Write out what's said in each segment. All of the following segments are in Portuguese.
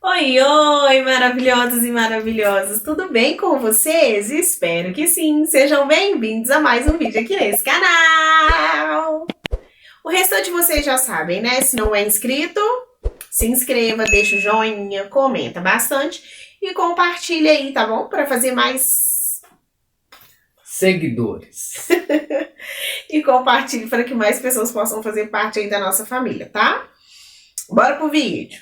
Oi, oi, maravilhosos e maravilhosas, tudo bem com vocês? Espero que sim. Sejam bem-vindos a mais um vídeo aqui nesse canal. O restante vocês já sabem, né? Se não é inscrito, se inscreva, deixa o joinha, comenta bastante e compartilha aí, tá bom? Para fazer mais seguidores. e compartilhe para que mais pessoas possam fazer parte aí da nossa família, tá? Bora pro vídeo.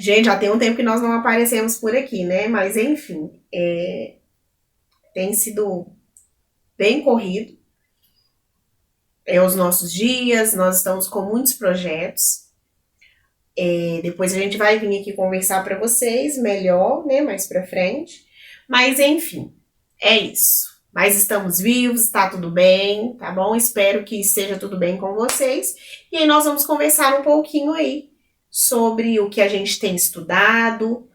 Gente, já tem um tempo que nós não aparecemos por aqui, né? Mas enfim, tem sido bem corrido. Os nossos dias, nós estamos com muitos projetos. Depois a gente vai vir aqui conversar para vocês melhor, né? Mais pra frente. Mas enfim, é isso. Mas estamos vivos, tá tudo bem, tá bom? Espero que esteja tudo bem com vocês. E aí nós vamos conversar um pouquinho aí sobre o que a gente tem estudado,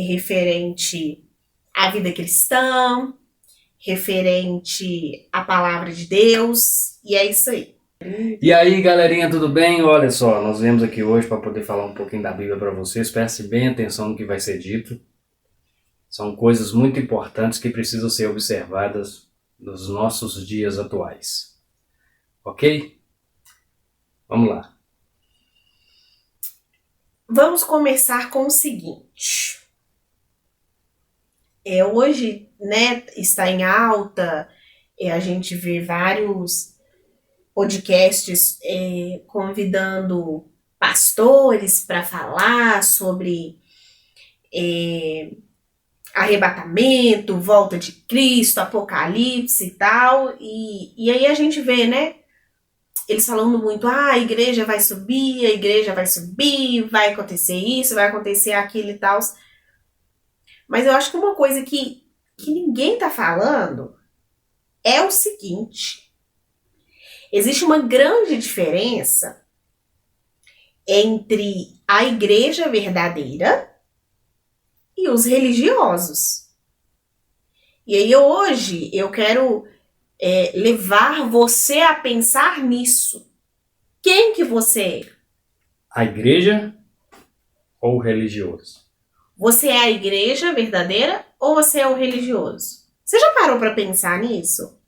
referente à vida cristã, referente à palavra de Deus, e é isso aí. E aí, galerinha, tudo bem? Olha só, nós viemos aqui hoje para poder falar um pouquinho da Bíblia para vocês. Preste bem atenção no que vai ser dito. São coisas muito importantes que precisam ser observadas nos nossos dias atuais. Ok? Vamos lá. Vamos começar com o seguinte. Hoje, né, está em alta, a gente vê vários podcasts convidando pastores para falar sobre arrebatamento, volta de Cristo, Apocalipse e tal. E aí a gente vê, né, eles falando muito, a igreja vai subir, vai acontecer isso, vai acontecer aquilo e tal. Mas eu acho que uma coisa que ninguém tá falando é o seguinte. Existe uma grande diferença entre a igreja verdadeira e os religiosos. E aí hoje eu quero levar você a pensar nisso. Quem que você é? A igreja ou o religioso? Você é a igreja verdadeira ou você é o religioso? Você já parou para pensar nisso?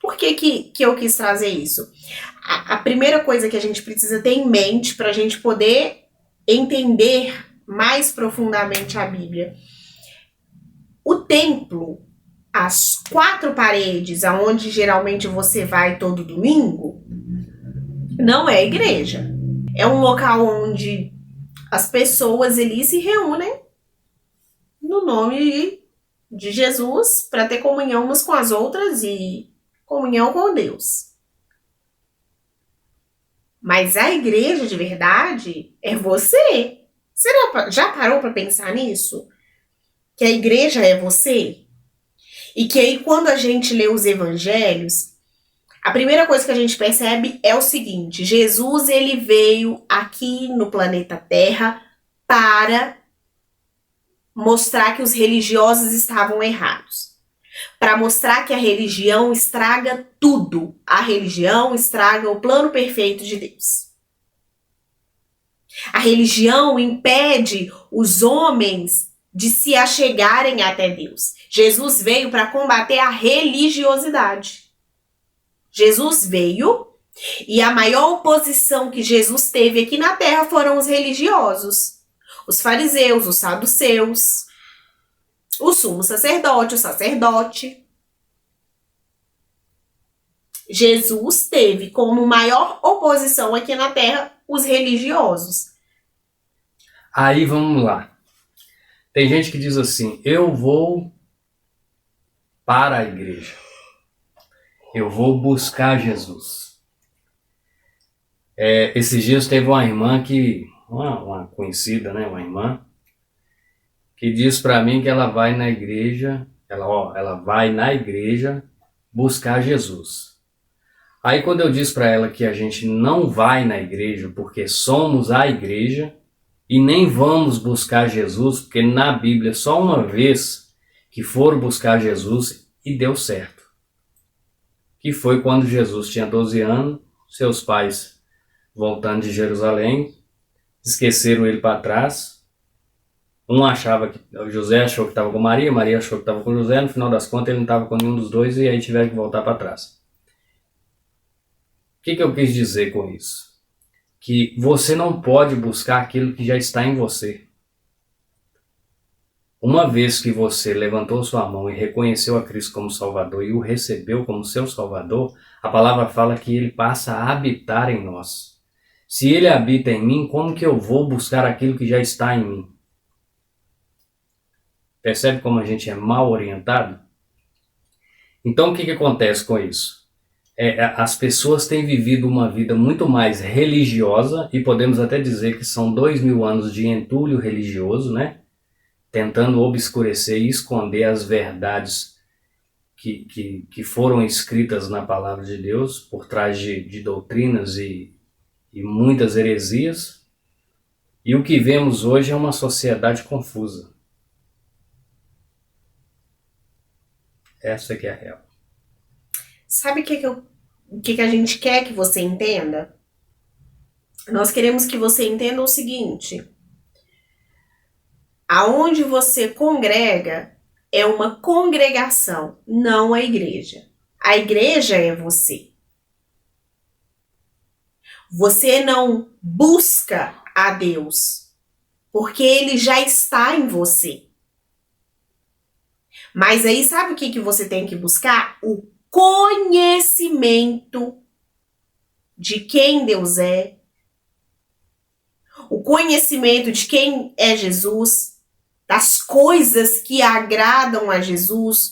Por que eu quis trazer isso? A primeira coisa que a gente precisa ter em mente para a gente poder entender mais profundamente a Bíblia. O templo, as 4 paredes, aonde geralmente você vai todo domingo, não é igreja. É um local onde as pessoas ali se reúnem no nome de Jesus para ter comunhão umas com as outras e comunhão com Deus. Mas a igreja de verdade é você. Você já parou para pensar nisso? Que a igreja é você? E que aí quando a gente lê os evangelhos, a primeira coisa que a gente percebe é o seguinte: Jesus, ele veio aqui no planeta Terra para mostrar que os religiosos estavam errados. Para mostrar que a religião estraga tudo. A religião estraga o plano perfeito de Deus. A religião impede os homens de se achegarem até Deus. Jesus veio para combater a religiosidade. Jesus veio e a maior oposição que Jesus teve aqui na Terra foram os religiosos. Os fariseus, os saduceus, o sumo sacerdote, o sacerdote. Jesus teve como maior oposição aqui na Terra os religiosos. Aí vamos lá. Tem gente que diz assim, eu vou para a igreja. Eu vou buscar Jesus. Esses dias teve uma irmã uma conhecida, né, uma irmã, que diz para mim que ela vai na igreja, ela vai na igreja buscar Jesus. Aí quando eu disse para ela que a gente não vai na igreja porque somos a igreja e nem vamos buscar Jesus, porque na Bíblia só uma vez que foram buscar Jesus e deu certo. que foi quando Jesus tinha 12 anos, seus pais voltando de Jerusalém, esqueceram ele para trás. José achou que estava com Maria, Maria achou que estava com José, no final das contas ele não estava com nenhum dos dois e aí tiveram que voltar para trás. O que eu quis dizer com isso? Que você não pode buscar aquilo que já está em você. Uma vez que você levantou sua mão e reconheceu a Cristo como Salvador e o recebeu como seu Salvador, a palavra fala que ele passa a habitar em nós. Se ele habita em mim, como que eu vou buscar aquilo que já está em mim? Percebe como a gente é mal orientado? Então o que acontece com isso? As pessoas têm vivido uma vida muito mais religiosa, e podemos até dizer que são 2000 anos de entulho religioso, né? Tentando obscurecer e esconder as verdades que foram escritas na palavra de Deus, por trás de doutrinas e muitas heresias. E o que vemos hoje é uma sociedade confusa. Essa que é a real. Sabe o que a gente quer que você entenda? Nós queremos que você entenda o seguinte: aonde você congrega é uma congregação, não a igreja. A igreja é você. Você não busca a Deus, porque ele já está em você. Mas aí sabe o que você tem que buscar? O conhecimento de quem Deus é, o conhecimento de quem é Jesus, das coisas que agradam a Jesus,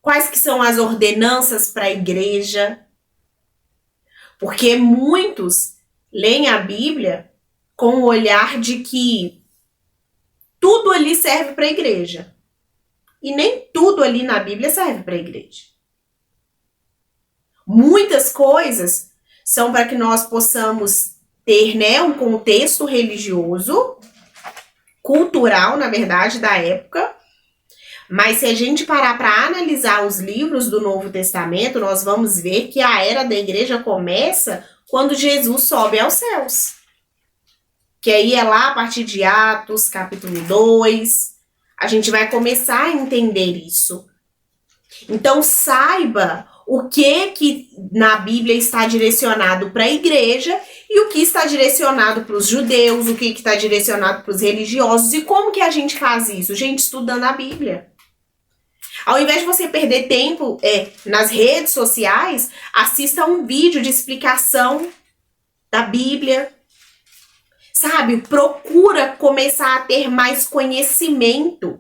quais que são as ordenanças para a igreja. Porque muitos leem a Bíblia com o olhar de que tudo ali serve para a igreja. E nem tudo ali na Bíblia serve para a igreja. Muitas coisas são para que nós possamos ter, né, um contexto religioso, cultural, na verdade, da época. Mas se a gente parar para analisar os livros do Novo Testamento, nós vamos ver que a era da igreja começa quando Jesus sobe aos céus. Que aí é lá a partir de Atos, capítulo 2... A gente vai começar a entender isso. Então, saiba o que na Bíblia está direcionado para a igreja e o que está direcionado para os judeus, o que está direcionado para os religiosos. E como que a gente faz isso? Gente, estudando a Bíblia. Ao invés de você perder tempo nas redes sociais, assista um vídeo de explicação da Bíblia. Sabe, procura começar a ter mais conhecimento,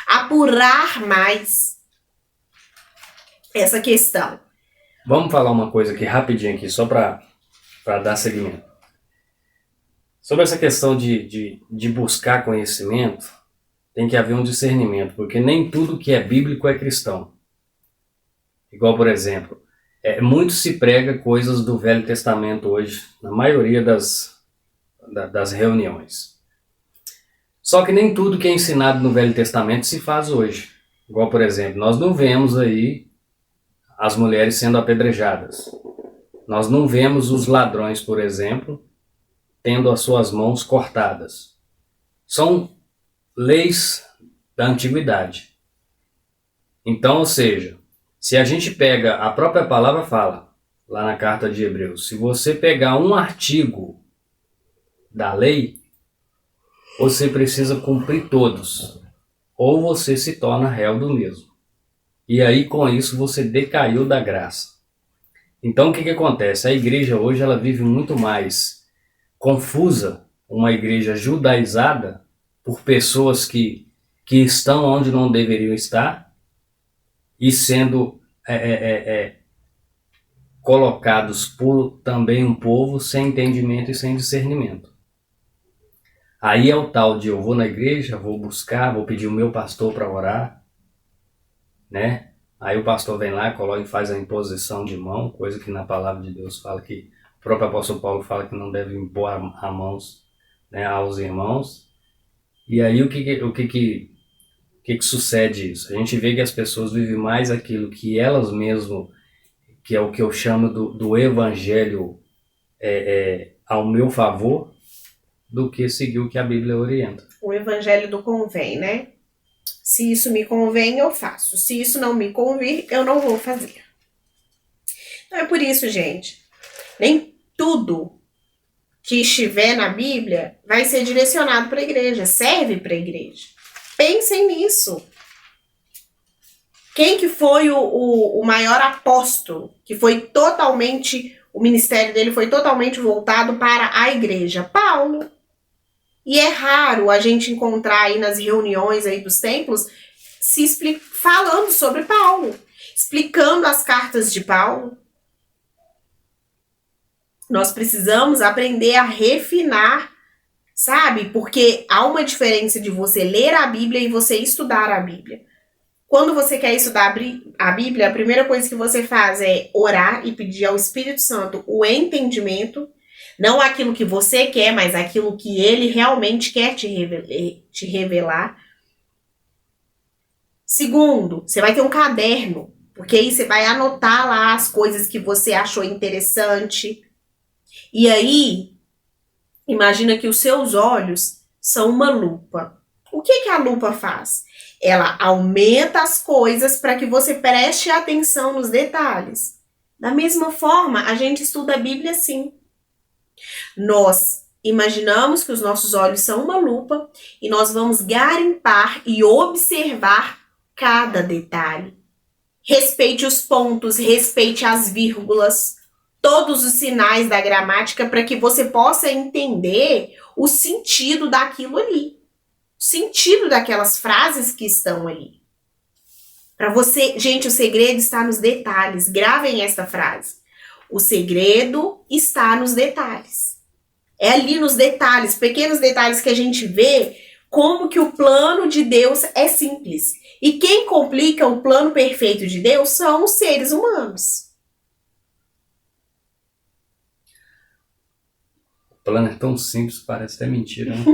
apurar mais essa questão. Vamos falar uma coisa aqui rapidinho aqui, só para dar seguimento. Sobre essa questão de buscar conhecimento, tem que haver um discernimento, porque nem tudo que é bíblico é cristão. Igual, por exemplo, muito se prega coisas do Velho Testamento hoje, na maioria das reuniões. Só que nem tudo que é ensinado no Velho Testamento se faz hoje. Igual, por exemplo, nós não vemos aí as mulheres sendo apedrejadas. Nós não vemos os ladrões, por exemplo, tendo as suas mãos cortadas. São leis da antiguidade. Então, ou seja, se a gente pega, a própria palavra fala, lá na carta de Hebreus, se você pegar um artigo da lei, você precisa cumprir todos, ou você se torna réu do mesmo. E aí com isso você decaiu da graça. Então o que acontece? A igreja hoje ela vive muito mais confusa, uma igreja judaizada por pessoas que estão onde não deveriam estar e sendo colocados por também um povo sem entendimento e sem discernimento. Aí é o tal de eu vou na igreja, vou buscar, vou pedir o meu pastor para orar, né? Aí o pastor vem lá, coloca e faz a imposição de mão, coisa que na palavra de Deus fala que o próprio apóstolo Paulo fala que não deve impor a mãos, né, aos irmãos. E aí o que sucede isso? A gente vê que as pessoas vivem mais aquilo que elas mesmas que é o que eu chamo do evangelho ao meu favor, do que seguir o que a Bíblia orienta. O evangelho do convém, né? Se isso me convém, eu faço. Se isso não me convir, eu não vou fazer. Então é por isso, gente, nem tudo que estiver na Bíblia vai ser direcionado para a igreja, serve para a igreja. Pensem nisso. Quem que foi o maior apóstolo, que foi totalmente, o ministério dele foi totalmente voltado para a igreja? Paulo. E é raro a gente encontrar aí nas reuniões aí dos templos falando sobre Paulo, explicando as cartas de Paulo. Nós precisamos aprender a refinar, sabe? Porque há uma diferença de você ler a Bíblia e você estudar a Bíblia. Quando você quer estudar a Bíblia, a primeira coisa que você faz é orar e pedir ao Espírito Santo o entendimento, não aquilo que você quer, mas aquilo que ele realmente quer te revelar. Segundo, você vai ter um caderno, porque aí você vai anotar lá as coisas que você achou interessante. E aí, imagina que os seus olhos são uma lupa. O que a lupa faz? Ela aumenta as coisas para que você preste atenção nos detalhes. Da mesma forma, a gente estuda a Bíblia assim. Nós imaginamos que os nossos olhos são uma lupa e nós vamos garimpar e observar cada detalhe. Respeite os pontos, respeite as vírgulas, todos os sinais da gramática para que você possa entender o sentido daquilo ali. O sentido daquelas frases que estão ali. Para você, gente, o segredo está nos detalhes. Gravem esta frase. O segredo está nos detalhes. É ali nos detalhes, pequenos detalhes que a gente vê como que o plano de Deus é simples. E quem complica o plano perfeito de Deus são os seres humanos. O plano é tão simples, parece até mentira, né?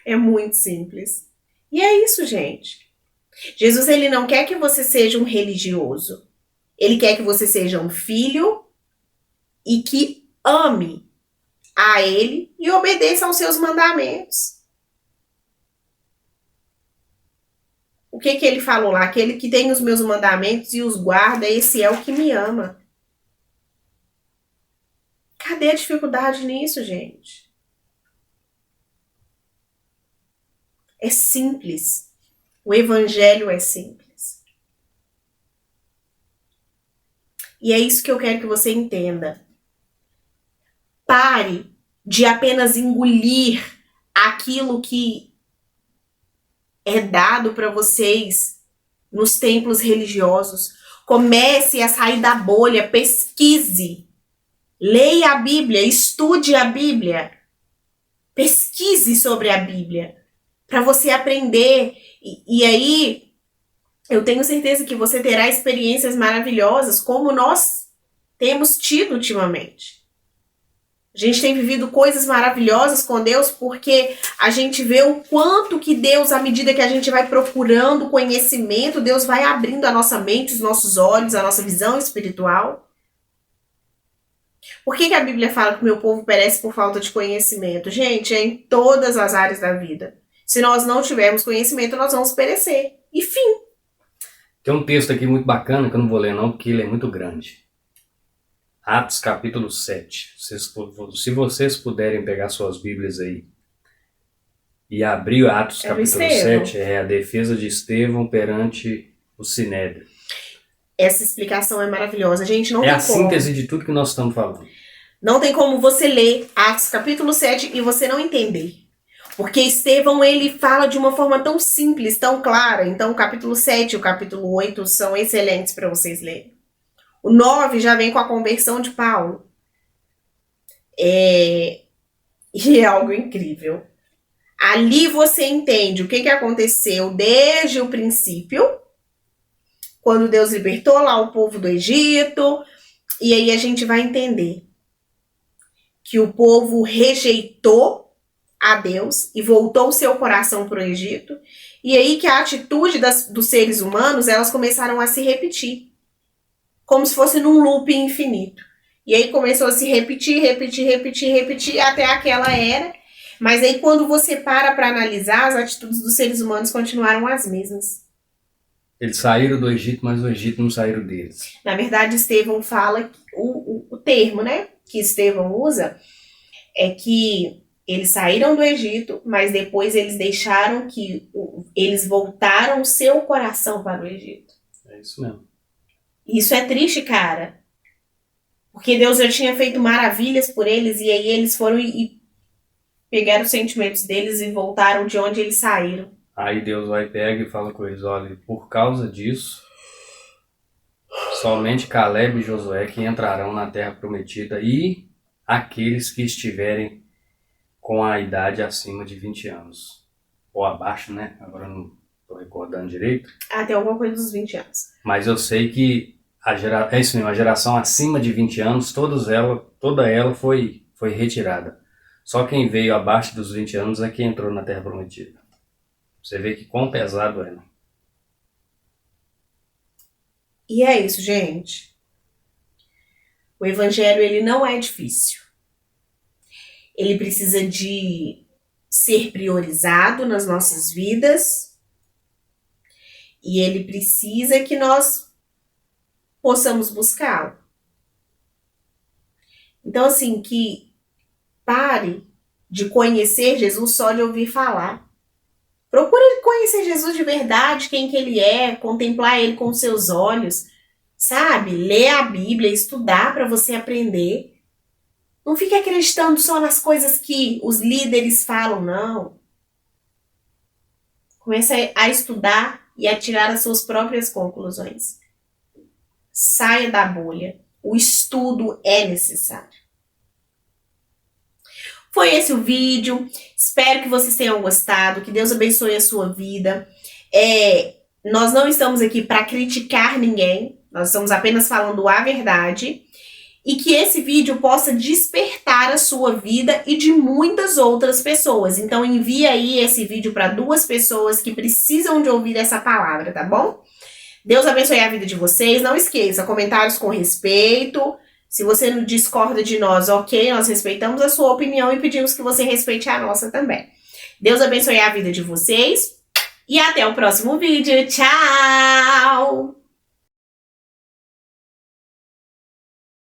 É muito simples. E é isso, gente. Jesus, ele não quer que você seja um religioso. Ele quer que você seja um filho e que ame a ele e obedeça aos seus mandamentos. O que ele falou lá? Aquele que tem os meus mandamentos e os guarda, esse é o que me ama. Cadê a dificuldade nisso, gente? É simples. O evangelho é simples. E é isso que eu quero que você entenda. Pare de apenas engolir aquilo que é dado para vocês nos templos religiosos. Comece a sair da bolha, pesquise. Leia a Bíblia, estude a Bíblia. Pesquise sobre a Bíblia. Para você aprender. E aí, eu tenho certeza que você terá experiências maravilhosas, como nós temos tido ultimamente. A gente tem vivido coisas maravilhosas com Deus porque a gente vê o quanto que Deus, à medida que a gente vai procurando conhecimento, Deus vai abrindo a nossa mente, os nossos olhos, a nossa visão espiritual. Por que a Bíblia fala que o meu povo perece por falta de conhecimento? Gente, é em todas as áreas da vida. Se nós não tivermos conhecimento, nós vamos perecer. E fim. Tem um texto aqui muito bacana, que eu não vou ler não, porque ele é muito grande. Atos capítulo 7. Se vocês puderem pegar suas Bíblias aí e abrir Atos capítulo 7, é a defesa de Estevão perante o Sinédrio. Essa explicação é maravilhosa. Gente, não tem como. É a síntese como. de tudo que nós estamos falando. Não tem como você ler Atos capítulo 7 e você não entender. Porque Estevão, ele fala de uma forma tão simples, tão clara. Então, o capítulo 7 e o capítulo 8 são excelentes para vocês lerem. O 9 já vem com a conversão de Paulo. E é algo incrível. Ali você entende o que aconteceu desde o princípio, quando Deus libertou lá o povo do Egito. E aí a gente vai entender que o povo rejeitou a Deus e voltou seu coração para o Egito. E aí que a atitude dos seres humanos, elas começaram a se repetir. como se fosse num loop infinito. E aí começou a se repetir até aquela era. Mas aí quando você para analisar, as atitudes dos seres humanos continuaram as mesmas. Eles saíram do Egito, mas o Egito não saíram deles. Na verdade, Estevão fala, o termo, né, que Estevão usa, é que eles saíram do Egito, mas depois eles deixaram que eles voltaram o seu coração para o Egito. É isso mesmo. Isso é triste, cara. Porque Deus já tinha feito maravilhas por eles, e aí eles foram e pegaram os sentimentos deles e voltaram de onde eles saíram. Aí Deus vai pega e fala com eles, olha, por causa disso, somente Caleb e Josué que entrarão na terra prometida e aqueles que estiverem com a idade acima de 20 anos. Ou abaixo, né? Agora eu não estou recordando direito. Até alguma coisa dos 20 anos. Mas eu sei que é isso mesmo, a geração acima de 20 anos, toda ela foi retirada. Só quem veio abaixo dos 20 anos é quem entrou na terra prometida. Você vê que quão pesado é, né? E é isso, gente. O evangelho, ele não é difícil. Ele precisa de ser priorizado nas nossas vidas. E ele precisa que nós possamos buscá-lo. Então, assim, que pare de conhecer Jesus só de ouvir falar. Procure conhecer Jesus de verdade, quem que ele é, contemplar ele com seus olhos, sabe? Ler a Bíblia, estudar para você aprender. Não fique acreditando só nas coisas que os líderes falam, não. Comece a estudar e a tirar as suas próprias conclusões. Saia da bolha. O estudo é necessário. Foi esse o vídeo. Espero que vocês tenham gostado. Que Deus abençoe a sua vida. Nós não estamos aqui para criticar ninguém. Nós estamos apenas falando a verdade. E que esse vídeo possa despertar a sua vida e de muitas outras pessoas. Então envie aí esse vídeo para 2 pessoas que precisam de ouvir essa palavra, tá bom? Deus abençoe a vida de vocês. Não esqueça, comentários com respeito. Se você não discorda de nós, ok, nós respeitamos a sua opinião e pedimos que você respeite a nossa também. Deus abençoe a vida de vocês e até o próximo vídeo. Tchau!